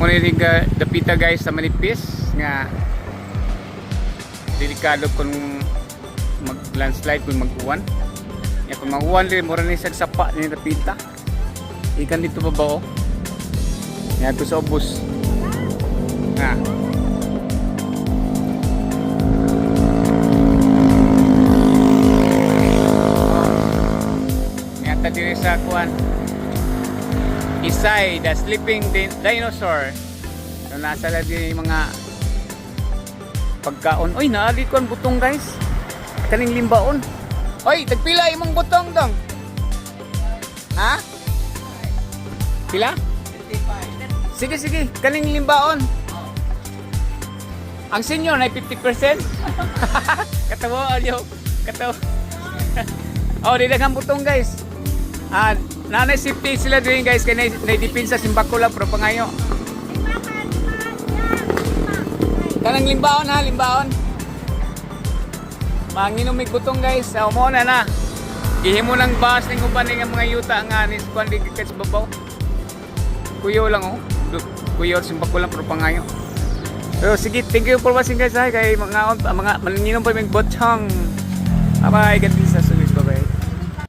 Muna rin dapita guys sa manipis nga delikado kung mag landslide kung mag-uwan. Ya kung mag-uwan rin mura ni sa sapa ni dapita. Ikan dito baba oh. Ya to sa ubos. Na. Ngata diri sa kuan. Isay, the sleeping dinosaur. So, nasa lang din yung mga pagkaon. Uy, naali ko ang butong guys. Kaning limbaon. Uy, tagpila imong butong dong. Ha? Pila? 55. Sige, sige. Kaning limbaon. Ang senior na 50%. Katawa, alyo. Katawa. Oh, didaghang butong guys. Nanay safety sila doon guys kaya naidipinsa simbako lang pero pangayo kanang limbaon ha, limbaon manginom gutong guys so mo na gihimo ng bus ning uban ng mga yuta nga ni kuan di kits babaw kuyo lang oh kuyo simbako lang pero pangayo pero sige thank you for watching guys ha kay mga manginom pa mig botchong bye bye, God bless us.